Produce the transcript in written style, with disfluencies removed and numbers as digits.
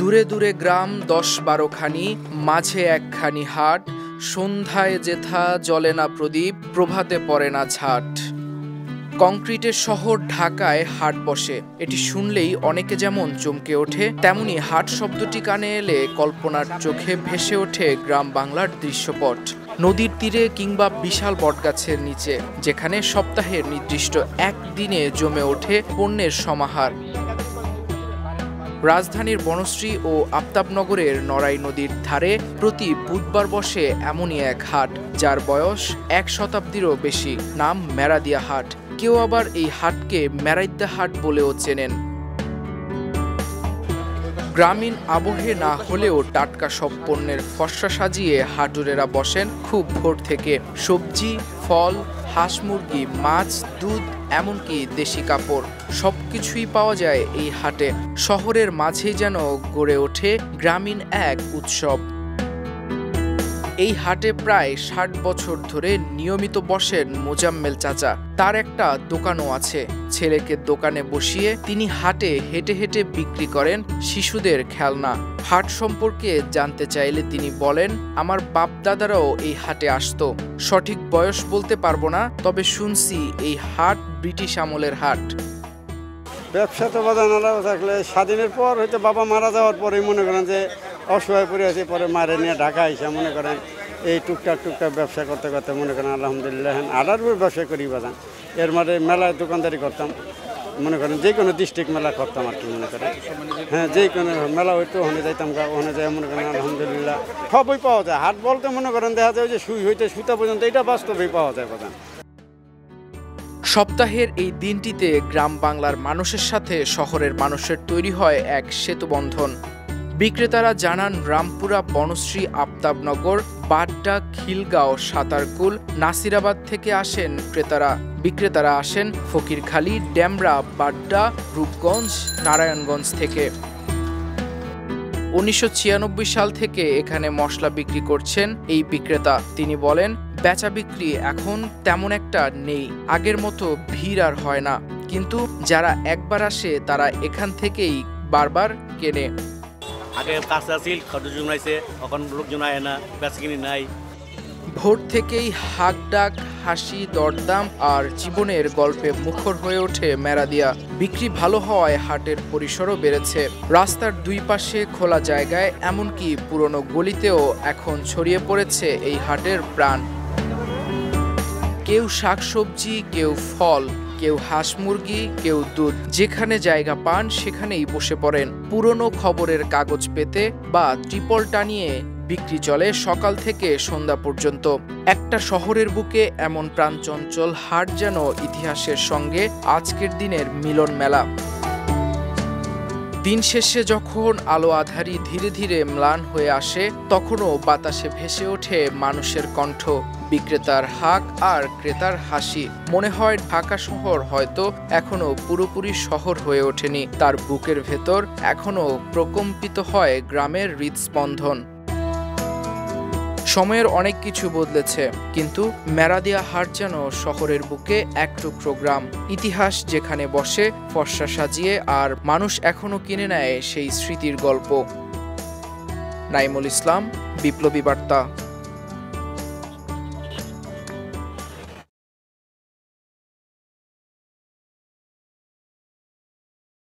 দূরে দূরে গ্রাম ১০-১২ খানি, মাঝে একখানি হাট, সন্ধ্যায় যেথা জ্বলে না প্রদীপ, প্রভাতে পড়ে না ঝাট। কংক্রিটের শহর ঢাকায় হাট বসে, এটি শুনলেই অনেকে যেমন চমকে ওঠে, তেমনি হাট শব্দটি কানে এলে কল্পনার চোখে ভেসে ওঠে গ্রাম বাংলার দৃশ্যপট। নদীর তীরে কিংবা বিশাল বটগাছের নিচে, যেখানে সপ্তাহের নির্দিষ্ট একদিনে জমে ওঠে পণ্যের সমাহার। রাজধানীর বনশ্রী ও আফতাবনগরের নড়াই নদীর ধারে প্রতি বুধবার বসে এমনই এক হাট, যার বয়স ১ শতাব্দীরও বেশি। নাম মেরাদিয়া হাট। কেউ আবার এই হাটকে মেরাইদ্দা হাট বলেও চেনেন। গ্রামীণ আবহে না হলেও টাটকা সব পণ্যের ফর্সা সাজিয়ে হাটুরেরা বসেন খুব ভোর থেকে। সবজি, ফল, হাঁস মুরগি, মাছ, দুধ, এমনকি দেশি কাপড় সবকিছুই পাওয়া যায় এই হাটে। শহরের মাঝেই যেন গড়ে ওঠে গ্রামীণ এক উৎসব। এই হাটে প্রায় ৬০ বছর ধরে নিয়মিত বসেন মোজাম্মেল চাচা। তার একটা দোকানও আছে। ছেলেকে দোকানে বসিয়ে তিনি হাটে হেঁটে হেঁটে বিক্রি করেন শিশুদের খেলনা। হাট সম্পর্কে জানতে চাইলে তিনি বলেন, আমার বাপ দাদারাও এই হাটে আসতো। সঠিক বয়স বলতে পারবো না, তবে শুনছি এই হাট ব্রিটিশ আমলের হাট। ব্যবসা তো বাজানোরাও থাকলে স্বাধীনের পর হয়তো বাবা মারা যাওয়ার পরেই মনে করেন যে অসহায় পড়ে আছে, পরে মারে নিয়ে ঢাকা এসে মনে করেন এই টুকটাক ব্যবসা করতে করতে মনে করেন আলহামদুলিল্লাহ আলার ব্যবসা করি বাজান। এর মানে মেলায় দোকানদারি করতাম, মনে করেন যে কোনো ডিস্ট্রিক্ট মেলা করতাম আর কি, মনে করেন হ্যাঁ যে কোনো মেলা হইতো ওখানে যাইতাম, ওখানে যাই মনে করেন আলহামদুলিল্লাহ সবই পাওয়া যায়। হাট বলতে মনে করেন দেখা যায় যে সুই হইতে সুতা পর্যন্ত এটা বাস্তবেই পাওয়া যায় বাজান। সপ্তাহের এই দিনটিতে গ্রাম বাংলার মানুষের সাথে শহরের মানুষের তৈরি হয় এক সেতুবন্ধন। বিক্রেতারা জানান রামপুরা, বনশ্রী, আফতাবনগর, বাড্ডা, খিলগাঁও, সাতারকুল, নাসিরাবাদ থেকে আসেন ক্রেতারা। বিক্রেতারা আসেন ফকিরখালী, ডেমরা, বাড্ডা, রূপগঞ্জ, নারায়ণগঞ্জ থেকে। ১৯৯৬ সাল থেকে এখানে মশলা বিক্রি করছেন এই বিক্রেতা। তিনি বলেন, বেচা বিক্রি এখন তেমন একটা নেই, আগের মতো ভিড় আর হয় না, কিন্তু যারা একবার আসে তারা এখান থেকেই বারবার কেনে। আগে কাঁচা ছিল, খরচ জমাইছে, এখন লোকজন আয় না, বেচা কিনি নাই। ভোর থেকেই হাক ডাক, হাসি, দরদাম আর জীবনের গল্পে মুখর হয়ে ওঠে মেরাদিয়া। বিক্রি ভালো হওয়ায় হাটের পরিসরও বেড়েছে। রাস্তার দুই পাশে খোলা জায়গায়, এমনকি পুরনো গলিতেও এখন ছড়িয়ে পড়েছে এই হাটের প্রাণ। কেউ শাকসবজি, কেউ ফল, কেউ হাঁস মুরগি, কেউ দুধ। যেখানে জায়গা পান সেখানেই বসে পড়েন। পুরনো খবরের কাগজ পেতে বা ট্রিপল টানিয়ে বিক্রি চলে সকাল থেকে সন্ধ্যা পর্যন্ত। একটা শহরের বুকে এমন প্রাণচঞ্চল হাট যেন ইতিহাসের সঙ্গে আজকের দিনের মিলন মেলা। দিন শেষে যখন আলো আঁধারি ধীরে ধীরে ম্লান হয়ে আসে, তখনও বাতাসে ভেসে ওঠে মানুষের কণ্ঠ, বিক্রেতার হাক আর ক্রেতার হাসি। মনে হয় ঢাকা শহর হয়তো এখনো পুরোপুরি শহর হয়ে ওঠেনি, তার বুকের ভেতর এখনো প্রকম্পিত হয় গ্রামের হৃদস্পন্দন। সময়ের অনেক কিছু বদলেছে, কিন্তু মেরাদিয়া হাট যেন শহরের বুকে এক টুকরো গ্রাম। ইতিহাস যেখানে বসে ফর্সা সাজিয়ে, আর মানুষ এখনো কিনে নেয় সেই স্মৃতির গল্প। নাইমুল ইসলাম, বিপ্লবী বার্তা।